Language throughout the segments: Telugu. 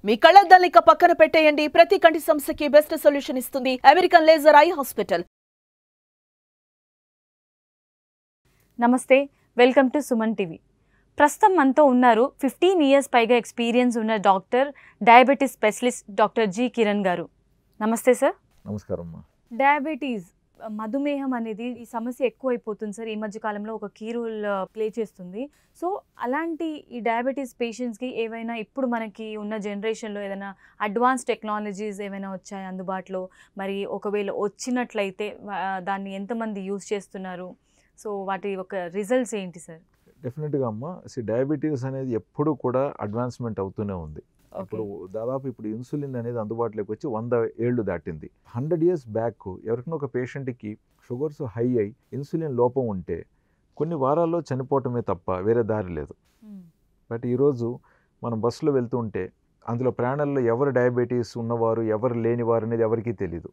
మీ కళ్ళద్దాల్ని ఇక పక్కన పెట్టేయండి. ప్రతి కంటి సమస్యకి బెస్ట్ సొల్యూషన్ ఇస్తుంది అమెరికన్ లేజర్ ఐ హాస్పిటల్. నమస్తే, వెల్కమ్ టు సుమన్ టీవీ. ప్రస్తుతం మనతో ఉన్నారు 15 ఇయర్స్ పైగా ఎక్స్పీరియన్స్ ఉన్న doctor, diabetes specialist doctor G Kiran గారు. నమస్తే సార్. నమస్కారం అమ్మా. డయాబెటీస్, మధుమేహం అనేది ఈ సమస్య ఎక్కువైపోతుంది సార్. ఈ మధ్య కాలంలో ఒక కీ రోల్ ప్లే చేస్తుంది. సో అలాంటి ఈ డయాబెటీస్ పేషెంట్స్కి ఏవైనా ఇప్పుడు మనకి ఉన్న జనరేషన్లో ఏదైనా అడ్వాన్స్ టెక్నాలజీస్ ఏమైనా వచ్చాయి అందుబాటులో? మరి ఒకవేళ వచ్చినట్లయితే దాన్ని ఎంతమంది యూజ్ చేస్తున్నారు? సో వాటి ఒక రిజల్ట్స్ ఏంటి సార్? డెఫినెట్గా అమ్మ, డయాబెటీస్ అనేది ఎప్పుడు కూడా అడ్వాన్స్మెంట్ అవుతూనే ఉంది. ఇప్పుడు దాదాపు ఇన్సులిన్ అనేది అందుబాటులోకి వచ్చి 100 ఏళ్ళు దాటింది. 100 ఇయర్స్ బ్యాక్ ఎవరికైనా ఒక పేషెంట్కి షుగర్స్ హై అయి ఇన్సులిన్ లోపం ఉంటే కొన్ని వారాల్లో చనిపోవటమే తప్ప వేరే దారి లేదు. బట్ ఈరోజు మనం బస్సులో వెళ్తుంటే అందులో ప్రాణాల్లో ఎవరు డయాబెటీస్ ఉన్నవారు ఎవరు లేనివారు అనేది ఎవరికీ తెలియదు.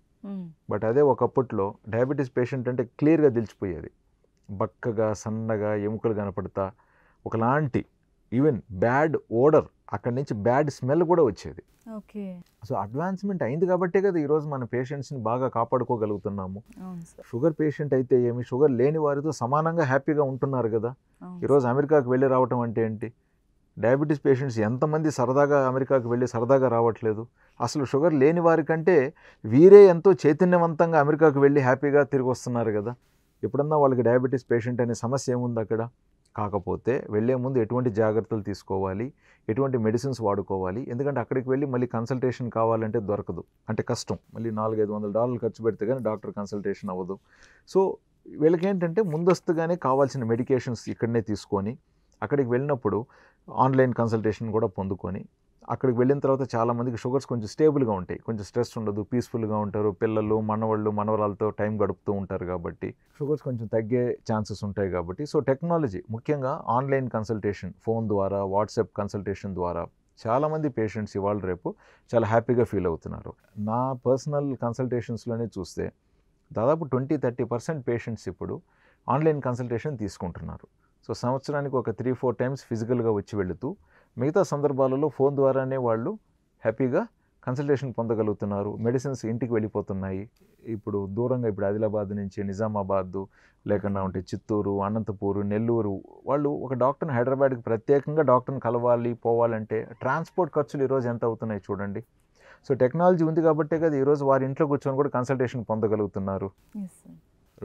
బట్ అదే ఒకప్పట్లో డయాబెటీస్ పేషెంట్ అంటే క్లియర్గా తెలిసిపోయేది. బక్కగా సన్నగా ఎముకలు కనపడతా ఒకలాంటి ఈవెన్ బ్యాడ్ ఓడర్, అక్కడి నుంచి బ్యాడ్ స్మెల్ కూడా వచ్చేది. సో అడ్వాన్స్మెంట్ అయింది కాబట్టే కదా ఈరోజు మన పేషెంట్స్ని బాగా కాపాడుకోగలుగుతున్నాము. షుగర్ పేషెంట్ అయితే ఏమి, షుగర్ లేని వారితో సమానంగా హ్యాపీగా ఉంటున్నారు కదా. ఈరోజు అమెరికాకు వెళ్ళి రావటం అంటే ఏంటి? డయాబెటీస్ పేషెంట్స్ ఎంతమంది సరదాగా అమెరికాకు వెళ్ళి సరదాగా రావట్లేదు? అసలు షుగర్ లేని వారికంటే వీరే ఎంతో చైతన్యవంతంగా అమెరికాకు వెళ్ళి హ్యాపీగా తిరిగి వస్తున్నారు కదా. ఎప్పుడన్నా వాళ్ళకి డయాబెటీస్ పేషెంట్ అనే సమస్య ఏముంది అక్కడ? కాకపోతే వెళ్ళే ముందు ఎటువంటి జాగ్రత్తలు తీసుకోవాలి, ఎటువంటి మెడిసిన్స్ వాడుకోవాలి. ఎందుకంటే అక్కడికి వెళ్ళి మళ్ళీ కన్సల్టేషన్ కావాలంటే దొరకదు, అంటే కష్టం. మళ్ళీ $400-500 ఖర్చు పెడితే కానీ డాక్టర్ కన్సల్టేషన్ అవ్వదు. సో వీళ్ళకి ఏంటంటే ముందస్తుగానే కావాల్సిన మెడికేషన్స్ ఇక్కడనే తీసుకొని అక్కడికి వెళ్ళినప్పుడు ఆన్లైన్ కన్సల్టేషన్ కూడా పొందుకొని అక్కడికి వెళ్ళిన తర్వాత చాలామందికి షుగర్స్ కొంచెం స్టేబుల్గా ఉంటాయి, కొంచెం స్ట్రెస్ ఉండదు, పీస్ఫుల్గా ఉంటారు. పిల్లలు మనవాళ్ళు మనవరాలతో టైం గడుపుతూ ఉంటారు కాబట్టి షుగర్స్ కొంచెం తగ్గే ఛాన్సెస్ ఉంటాయి కాబట్టి. సో టెక్నాలజీ, ముఖ్యంగా ఆన్లైన్ కన్సల్టేషన్, ఫోన్ ద్వారా, వాట్సాప్ కన్సల్టేషన్ ద్వారా చాలామంది పేషెంట్స్ ఇవాళ రేపు చాలా హ్యాపీగా ఫీల్ అవుతున్నారు. నా పర్సనల్ కన్సల్టేషన్స్లోనే చూస్తే దాదాపు 20-30% పేషెంట్స్ ఇప్పుడు ఆన్లైన్ కన్సల్టేషన్ తీసుకుంటున్నారు. సో సంవత్సరానికి ఒక 3-4 టైమ్స్ ఫిజికల్గా వచ్చి వెళుతూ మిగతా సందర్భాలలో ఫోన్ ద్వారానే వాళ్ళు హ్యాపీగా కన్సల్టేషన్ పొందగలుగుతున్నారు. మెడిసిన్స్ ఇంటికి వెళ్ళిపోతున్నాయి. ఇప్పుడు దూరంగా ఇప్పుడు ఆదిలాబాద్ నుంచి నిజామాబాద్, లేకుండా ఉంటే చిత్తూరు, అనంతపూరు, నెల్లూరు వాళ్ళు ఒక డాక్టర్ని హైదరాబాద్కి ప్రత్యేకంగా డాక్టర్ని కలవాలి పోవాలంటే ట్రాన్స్పోర్ట్ ఖర్చులు ఈరోజు ఎంత అవుతున్నాయి చూడండి. సో టెక్నాలజీ ఉంది కాబట్టే కదా ఈరోజు వారి ఇంట్లో కూర్చొని కూడా కన్సల్టేషన్ పొందగలుగుతున్నారు.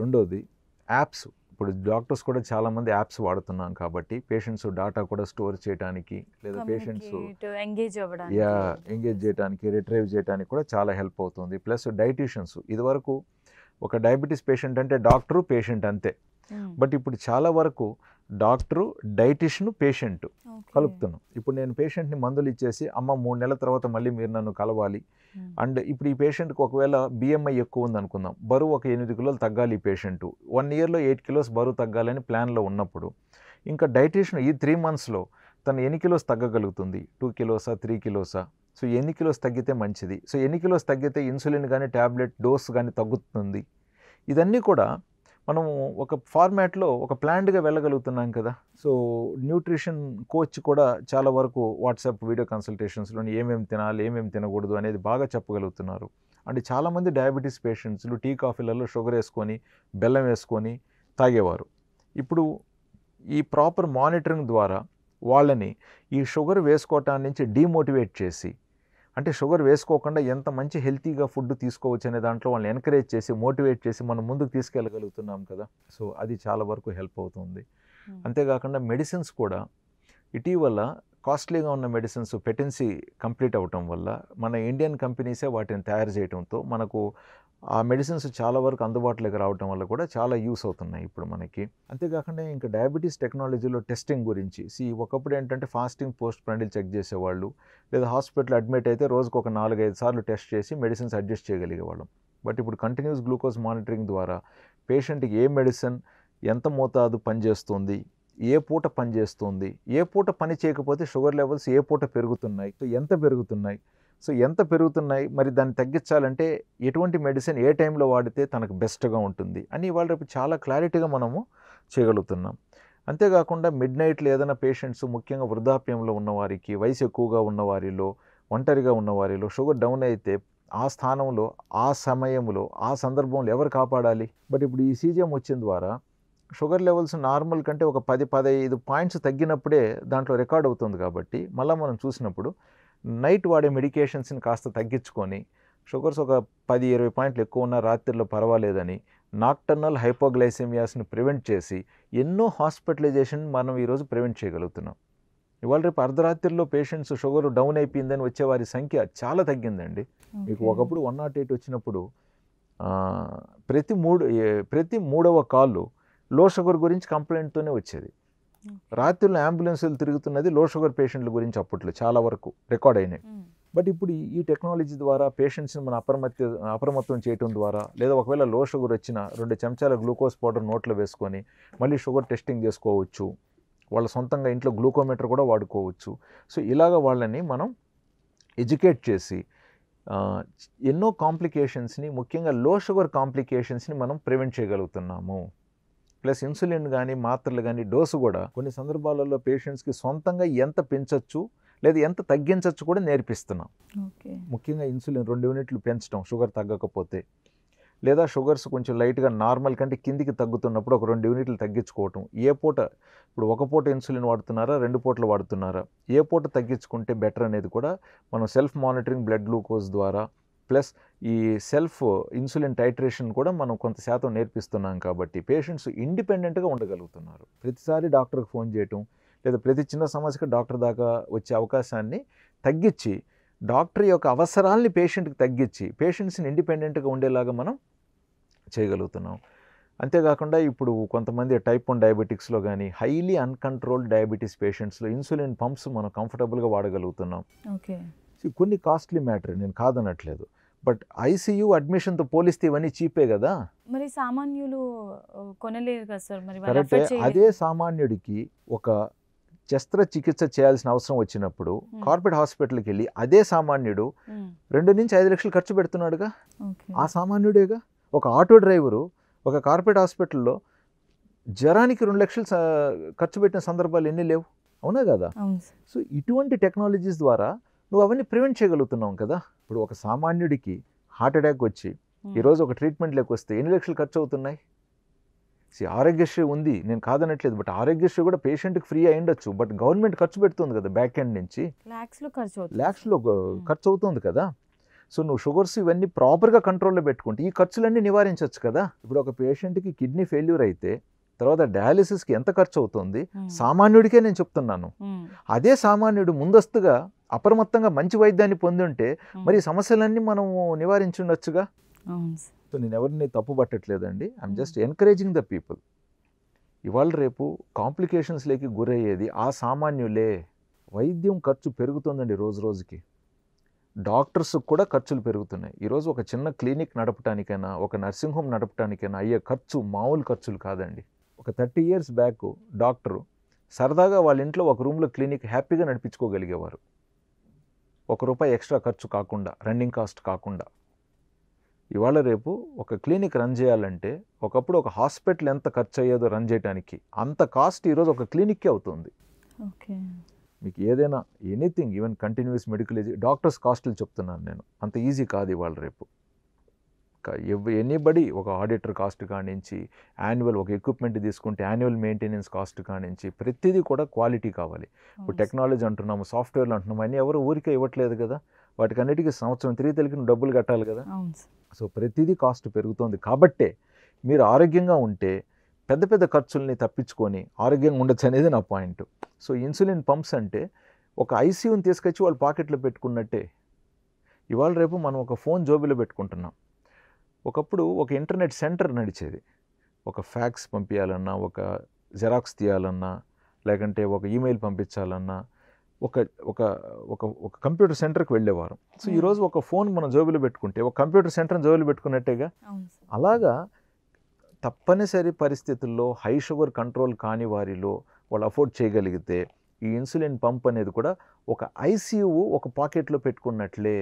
రెండోది యాప్స్. ఇప్పుడు డాక్టర్స్ కూడా చాలామంది యాప్స్ వాడుతున్నాం కాబట్టి పేషెంట్స్ డేటా కూడా స్టోర్ చేయడానికి, లేదా పేషెంట్స్ ఎంగేజ్ చేయడానికి, రిట్రైవ్ చేయడానికి కూడా చాలా హెల్ప్ అవుతుంది. Plus dietitians. ఇదివరకు ఒక డయాబెటీస్ పేషెంట్ అంటే డాక్టరు పేషెంట్ అంతే. బట్ ఇప్పుడు చాలా వరకు డాక్టరు, డైటీషియన్, పేషెంట్ కలుపుతున్నాం. ఇప్పుడు నేను పేషెంట్ని మందులు ఇచ్చేసి అమ్మ 3 నెలల తర్వాత మళ్ళీ మీరు నన్ను కలవాలి. అండ్ ఇప్పుడు ఈ పేషెంట్కి ఒకవేళ BMI ఎక్కువ ఉంది అనుకుందాం, బరువు ఒక 8 కిలోలు తగ్గాలి ఈ పేషెంట్, 1 ఇయర్లో 8 కిలోస్ బరువు తగ్గాలని ప్లాన్లో ఉన్నప్పుడు ఇంకా డైటీషియన్ ఈ 3 మంత్స్లో తను ఎన్ని కిలోస్ తగ్గగలుగుతుంది? 2 కిలోసా 3 కిలోసా? సో ఎన్ని కిలోస్ తగ్గితే మంచిది? సో ఎన్ని కిలోస్ తగ్గితే ఇన్సులిన్ కానీ ట్యాబ్లెట్ డోస్ కానీ తగ్గుతుంది? ఇదన్నీ కూడా మనము ఒక ఫార్మాట్లో ఒక ప్లాన్డ్గా వెళ్ళగలుగుతున్నాం కదా. సో న్యూట్రిషన్ కోచ్ కూడా చాలా వరకు వాట్సాప్ వీడియో కన్సల్టేషన్స్లో ఏమేమి తినాలి, ఏమేమి తినకూడదు అనేది బాగా చెప్పగలుగుతున్నారు. అంటే చాలామంది డయాబెటీస్ పేషెంట్స్లు టీ కాఫీలలో షుగర్ వేసుకొని, బెల్లం వేసుకొని తాగేవారు. ఇప్పుడు ఈ ప్రాపర్ మానిటరింగ్ ద్వారా వాళ్ళని ఈ షుగర్ వేసుకోవటాన్ని నుంచి డీమోటివేట్ చేసి, అంటే షుగర్ వేసుకోకుండా ఎంత మంచి హెల్తీగా ఫుడ్ తీసుకోవచ్చు అనే దాంట్లో వాళ్ళని ఎంకరేజ్ చేసి, మోటివేట్ చేసి మనం ముందుకు తీసుకెళ్ళగలుగుతున్నాం కదా. సో అది చాలా వరకు హెల్ప్ అవుతుంది. అంతేకాకుండా మెడిసిన్స్ కూడా ఇటీవల కాస్ట్లీగా ఉన్న మెడిసిన్స్ పెటెన్సీ కంప్లీట్ అవ్వటం వల్ల మన ఇండియన్ కంపెనీసే వాటిని తయారు చేయడంతో మనకు ఆ మెడిసిన్స్ చాలా వరకు అందుబాటులోకి రావడం వల్ల కూడా చాలా యూస్ అవుతున్నాయి ఇప్పుడు మనకి. అంతేకాకుండా ఇంకా డయాబెటీస్ టెక్నాలజీలో టెస్టింగ్ గురించి ఒకప్పుడు ఏంటంటే ఫాస్టింగ్, పోస్ట్ ప్రండిల్ చెక్ చేసేవాళ్ళు, లేదా హాస్పిటల్ అడ్మిట్ అయితే రోజుకు ఒక 4-5 సార్లు టెస్ట్ చేసి మెడిసిన్స్ అడ్జస్ట్ చేయగలిగేవాళ్ళం. బట్ ఇప్పుడు కంటిన్యూస్ గ్లూకోజ్ మానిటరింగ్ ద్వారా పేషెంట్కి ఏ మెడిసిన్ ఎంత మోతాదు పనిచేస్తుంది, ఏ పూట పనిచేస్తుంది, ఏ పూట పని చేయకపోతే షుగర్ లెవెల్స్ ఏ పూట పెరుగుతున్నాయి, ఎంత పెరుగుతున్నాయి, సో ఎంత పెరుగుతున్నాయి, మరి దాన్ని తగ్గించాలంటే ఎటువంటి మెడిసిన్ ఏ టైంలో వాడితే తనకు బెస్ట్గా ఉంటుంది అని ఇవాళ రేపు చాలా క్లారిటీగా మనము చేయగలుగుతున్నాం. అంతేకాకుండా మిడ్ నైట్లో ఏదైనా పేషెంట్స్, ముఖ్యంగా వృద్ధాప్యంలో ఉన్నవారికి, వయసు ఎక్కువగా ఉన్నవారిలో ఒంటరిగా ఉన్న వారిలో షుగర్ డౌన్ అయితే ఆ స్థానంలో, ఆ సమయంలో, ఆ సందర్భంలో ఎవరు కాపాడాలి? బట్ ఇప్పుడు ఈ సీజీఎం వచ్చిన ద్వారా షుగర్ లెవెల్స్ నార్మల్ కంటే ఒక 10-15 పాయింట్స్ తగ్గినప్పుడే దాంట్లో రికార్డ్ అవుతుంది కాబట్టి మళ్ళీ మనం చూసినప్పుడు నైట్ వాడే మెడికేషన్స్ని కాస్త తగ్గించుకొని షుగర్స్ ఒక 10-20 పాయింట్లు ఎక్కువ ఉన్న రాత్రిలో పర్వాలేదని నాక్టర్నల్ హైపోగ్లైసెమియాస్ని ప్రివెంట్ చేసి ఎన్నో హాస్పిటలైజేషన్ మనం ఈరోజు ప్రివెంట్ చేయగలుగుతున్నాం. ఇవాళ రేపు అర్ధరాత్రిలో పేషెంట్స్ షుగర్ డౌన్ అయిపోయిందని వచ్చే వారి సంఖ్య చాలా తగ్గిందండి. మీకు ఒకప్పుడు 108 వచ్చినప్పుడు ప్రతి మూడవ కాల్ లో షుగర్ గురించి కంప్లైంట్తోనే వచ్చేది. రాత్రిలో అంబులెన్సులు తిరుగుతున్నది లో షుగర్ పేషెంట్ల గురించి అప్పట్లో చాలా వరకు రికార్డ్ అయినాయి. బట్ ఇప్పుడు ఈ టెక్నాలజీ ద్వారా పేషెంట్స్ని మనం అప్రమత్తం చేయడం ద్వారా, లేదా ఒకవేళ లో షుగర్ వచ్చిన 2 చెంచాల గ్లూకోజ్ పౌడర్ నోట్లో వేసుకొని మళ్ళీ షుగర్ టెస్టింగ్ చేసుకోవచ్చు. వాళ్ళ సొంతంగా ఇంట్లో గ్లూకోమీటర్ కూడా వాడుకోవచ్చు. సో ఇలాగ వాళ్ళని మనం ఎడ్యుకేట్ చేసి ఎన్నో కాంప్లికేషన్స్ని, ముఖ్యంగా లో షుగర్ కాంప్లికేషన్స్ని మనం ప్రివెంట్ చేయగలుగుతున్నాము. ప్లస్ ఇన్సులిన్ కానీ మాత్రలు కానీ డోసు కూడా కొన్ని సందర్భాలలో పేషెంట్స్కి సొంతంగా ఎంత పెంచవచ్చు లేదా ఎంత తగ్గించవచ్చు కూడా నేర్పిస్తున్నాం. ముఖ్యంగా ఇన్సులిన్ 2 యూనిట్లు పెంచడం షుగర్ తగ్గకపోతే, లేదా షుగర్స్ కొంచెం లైట్గా నార్మల్ కంటే కిందికి తగ్గుతున్నప్పుడు ఒక 2 యూనిట్లు తగ్గించుకోవటం. ఏ పూట ఇప్పుడు ఒక పూట ఇన్సులిన్ వాడుతున్నారా, 2 పూటలు వాడుతున్నారా, ఏ పూట తగ్గించుకుంటే బెటర్ అనేది కూడా మనం సెల్ఫ్ మానిటరింగ్ బ్లడ్ గ్లూకోజ్ ద్వారా ప్లస్ ఈ సెల్ఫ్ ఇన్సులిన్ టైట్రేషన్ కూడా మనం కొంత శాతం నేర్పిస్తున్నాం కాబట్టి పేషెంట్స్ ఇండిపెండెంట్గా ఉండగలుగుతున్నారు. ప్రతిసారి డాక్టర్కి ఫోన్ చేయటం లేదా ప్రతి చిన్న సమస్యకి డాక్టర్ దాకా వచ్చే అవకాశాన్ని తగ్గించి డాక్టర్ యొక్క అవసరాలని పేషెంట్కి తగ్గించి పేషెంట్స్ని ఇండిపెండెంట్గా ఉండేలాగా మనం చేయగలుగుతున్నాం. అంతేకాకుండా ఇప్పుడు కొంతమంది టైప్ 1 డయాబెటిక్స్లో కానీ హైలీ అన్కంట్రోల్డ్ డయాబెటీస్ పేషెంట్స్లో ఇన్సులిన్ పంప్స్ మనం కంఫర్టబుల్గా వాడగలుగుతున్నాం. కొన్ని కాస్ట్లీ మ్యాటర్, నేను కాదనట్లేదు, బట్ ఐసీయూ అడ్మిషన్తో పోలిస్తే ఇవన్నీ చీపే కదా. మరి సామాన్యులు కొనలేరు కదా సార్. మరి కరెక్టే. అదే సామాన్యుడికి ఒక శస్త్రచికిత్స చేయాల్సిన అవసరం వచ్చినప్పుడు కార్పొరేట్ హాస్పిటల్కి వెళ్ళి అదే సామాన్యుడు 2 నుంచి 5 లక్షలు ఖర్చు పెడుతున్నాడుగా. ఆ సామాన్యుడేగా. ఒక ఆటో డ్రైవరు ఒక కార్పొరేట్ హాస్పిటల్లో జ్వరానికి 2 లక్షలు ఖర్చు పెట్టిన సందర్భాలు ఎన్ని లేవు, అవునా కదా? సో ఇటువంటి టెక్నాలజీస్ ద్వారా నువ్వు అవన్నీ ప్రివెంట్ చేయగలుగుతున్నావు కదా. ఇప్పుడు ఒక సామాన్యుడికి హార్ట్ అటాక్ వచ్చి ఈరోజు ఒక ట్రీట్మెంట్ లేకొస్తే ఎన్ని లక్షలు ఖర్చు అవుతున్నాయి? ఆరోగ్యశ్రీ ఉంది, నేను కాదనట్లేదు, బట్ ఆరోగ్యశ్రీ కూడా పేషెంట్కి ఫ్రీ అయి ఉండొచ్చు, బట్ గవర్నమెంట్ ఖర్చు పెడుతుంది కదా, బ్యాక్ ఎండ్ నుంచి ల్యాక్స్లో ఖర్చు అవుతుంది కదా. సో నువ్వు షుగర్స్ ఇవన్నీ ప్రాపర్గా కంట్రోల్లో పెట్టుకుంటే ఈ ఖర్చులన్నీ నివారించవచ్చు కదా. ఇప్పుడు ఒక పేషెంట్కి కిడ్నీ ఫెయిల్యూర్ అయితే తర్వాత డయాలిసిస్కి ఎంత ఖర్చు అవుతుంది సామాన్యుడికే నేను చెప్తున్నాను. అదే సామాన్యుడు ముందస్తుగా అప్రమత్తంగా మంచి వైద్యాన్ని పొంది ఉంటే మరి సమస్యలన్నీ మనం నివారించుండొచ్చుగా. సో నేను ఎవరిని తప్పు పట్టట్లేదండి, I'm just encouraging the people. ఇవాళ రేపు కాంప్లికేషన్స్లోకి గురయ్యేది ఆ సామాన్యులే. వైద్యం ఖర్చు పెరుగుతుందండి రోజు రోజుకి, డాక్టర్స్కి కూడా ఖర్చులు పెరుగుతున్నాయి. ఈరోజు ఒక చిన్న క్లినిక్ నడపటానికైనా ఒక నర్సింగ్ హోమ్ నడపటానికైనా అయ్యే ఖర్చు మామూలు ఖర్చులు కాదండి. ఒక 30 years బ్యాక్ డాక్టరు సరదాగా వాళ్ళ ఇంట్లో ఒక రూమ్లో క్లినిక్ హ్యాపీగా నడిపించుకోగలిగేవారు, ₹1 ఎక్స్ట్రా ఖర్చు కాకుండా, రన్నింగ్ కాస్ట్ కాకుండా. ఇవాళ రేపు ఒక క్లినిక్ రన్ చేయాలంటే ఒకప్పుడు ఒక హాస్పిటల్ ఎంత ఖర్చు అయ్యేదో రన్ చేయడానికి అంత కాస్ట్ ఈరోజు ఒక క్లినిక్కే అవుతుంది. మీకు ఏదైనా anything, even continuous medical doctors కాస్టులు చెప్తున్నాను నేను, అంత ఈజీ కాదు ఇవాళ రేపు. ఎనీబడి ఒక ఆడిటర్ కాస్ట్ కానించి యాన్యువల్ ఒక ఎక్విప్మెంట్ తీసుకుంటే యాన్యువల్ మెయింటెనెన్స్ కాస్ట్ కానించి ప్రతిదీ కూడా క్వాలిటీ కావాలి. ఇప్పుడు టెక్నాలజీ అంటున్నాము, సాఫ్ట్వేర్లు అంటున్నాము, అన్నీ ఎవరు ఊరికే ఇవ్వట్లేదు కదా, వాటికి అన్నిటికీ సంవత్సరం తిరిగి డబ్బులు కట్టాలి కదా. సో ప్రతిదీ కాస్ట్ పెరుగుతుంది కాబట్టే మీరు ఆరోగ్యంగా ఉంటే పెద్ద పెద్ద ఖర్చుల్ని తప్పించుకొని ఆరోగ్యంగా ఉండొచ్చు అనేది నా పాయింట్. సో ఇన్సులిన్ పంప్స్ అంటే ఒక ఐసీయూని తీసుకొచ్చి వాళ్ళు పాకెట్లో పెట్టుకున్నట్టే. ఇవాళ రేపు మనం ఒక ఫోన్ జోబీలో పెట్టుకుంటున్నాం. ఒకప్పుడు ఒక ఇంటర్నెట్ సెంటర్ నడిచేది. ఒక ఫ్యాక్స్ పంపించాలన్నా, ఒక జెరాక్స్ తీయాలన్నా, లేకంటే ఒక ఈమెయిల్ పంపించాలన్నా ఒక ఒక ఒక ఒక కంప్యూటర్ సెంటర్కి వెళ్ళేవారు. సో ఈరోజు ఒక ఫోన్ మనం జోబీలో పెట్టుకుంటే ఒక కంప్యూటర్ సెంటర్ని జోబీలో పెట్టుకున్నట్టేగా. అలాగా తప్పనిసరి పరిస్థితుల్లో హై షుగర్ కంట్రోల్ కాని వారిలో వాళ్ళు అఫోర్డ్ చేయగలిగితే ఈ ఇన్సులిన్ పంప్ అనేది కూడా ఒక ఐసీయూ ఒక పాకెట్లో పెట్టుకున్నట్లే.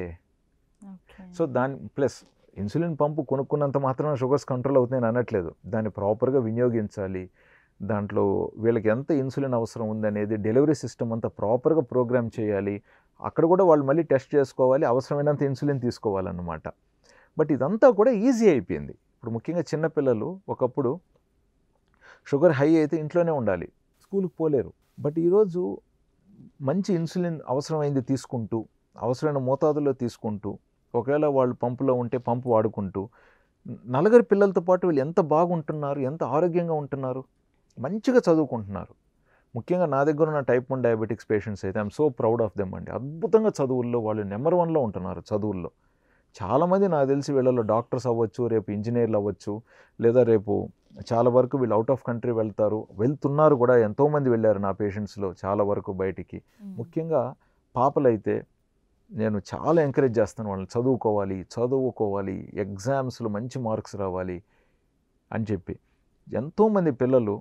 సో దాని ప్లస్ ఇన్సులిన్ పంపు కొనుక్కున్నంత మాత్రం షుగర్స్ కంట్రోల్ అవుతుందని అనట్లేదు, దాన్ని ప్రాపర్గా వినియోగించాలి. దాంట్లో వీళ్ళకి ఎంత ఇన్సులిన్ అవసరం ఉందనేది డెలివరీ సిస్టమ్ అంతా ప్రాపర్గా ప్రోగ్రామ్ చేయాలి. అక్కడ కూడా వాళ్ళు మళ్ళీ టెస్ట్ చేసుకోవాలి, అవసరమైనంత ఇన్సులిన్ తీసుకోవాలన్నమాట. బట్ ఇదంతా కూడా ఈజీ అయిపోయింది. ఇప్పుడు ముఖ్యంగా చిన్నపిల్లలు ఒకప్పుడు షుగర్ హై అయితే ఇంట్లోనే ఉండాలి, స్కూల్కి పోలేరు. బట్ ఈరోజు మంచి ఇన్సులిన్ అవసరమైంది తీసుకుంటూ, అవసరమైన మోతాదులో తీసుకుంటూ, ఒకవేళ వాళ్ళు పంపులో ఉంటే పంపు వాడుకుంటూ, నలుగురు పిల్లలతో పాటు వీళ్ళు ఎంత బాగుంటున్నారు, ఎంత ఆరోగ్యంగా ఉంటున్నారు, మంచిగా చదువుకుంటున్నారు. ముఖ్యంగా నా దగ్గర ఉన్న టైప్ 1 డయాబెటిక్స్ పేషెంట్స్ అయితే I'm so proud of them అండి. అద్భుతంగా చదువుల్లో వాళ్ళు నెంబర్ 1లో ఉంటున్నారు చదువుల్లో. చాలామంది నాకు తెలిసి వీళ్ళలో డాక్టర్స్ అవ్వచ్చు, రేపు ఇంజనీర్లు అవ్వచ్చు, లేదా రేపు చాలా వరకు వీళ్ళు అవుట్ ఆఫ్ కంట్రీ వెళ్తున్నారు కూడా. ఎంతోమంది వెళ్ళారు నా పేషెంట్స్లో చాలా వరకు బయటికి. ముఖ్యంగా పాపలైతే నేను చాలా ఎంకరేజ్ చేస్తాను వాళ్ళని, చదువుకోవాలి, ఎగ్జామ్స్లో మంచి మార్క్స్ రావాలి అని చెప్పి. ఎంతోమంది పిల్లలు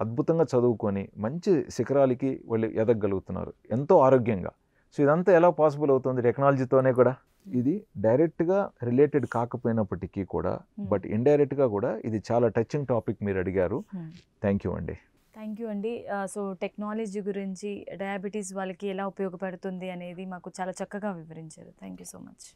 అద్భుతంగా చదువుకొని మంచి శిఖరాలకి వాళ్ళు ఎదగగలుగుతున్నారు ఎంతో ఆరోగ్యంగా. సో ఇదంతా ఎలా పాసిబుల్ అవుతుంది? టెక్నాలజీతోనే కూడా. ఇది డైరెక్ట్గా రిలేటెడ్ కాకపోయినప్పటికీ కూడా, బట్ ఇండైరెక్ట్గా కూడా ఇది చాలా టచింగ్ టాపిక్ మీరు అడిగారు. థ్యాంక్ యూ అండి. థ్యాంక్ యూ అండి. సో టెక్నాలజీ గురించి, డయాబెటీస్ వాళ్ళకి ఎలా ఉపయోగపడుతుంది అనేది మాకు చాలా చక్కగా వివరించారు. Thank you so much.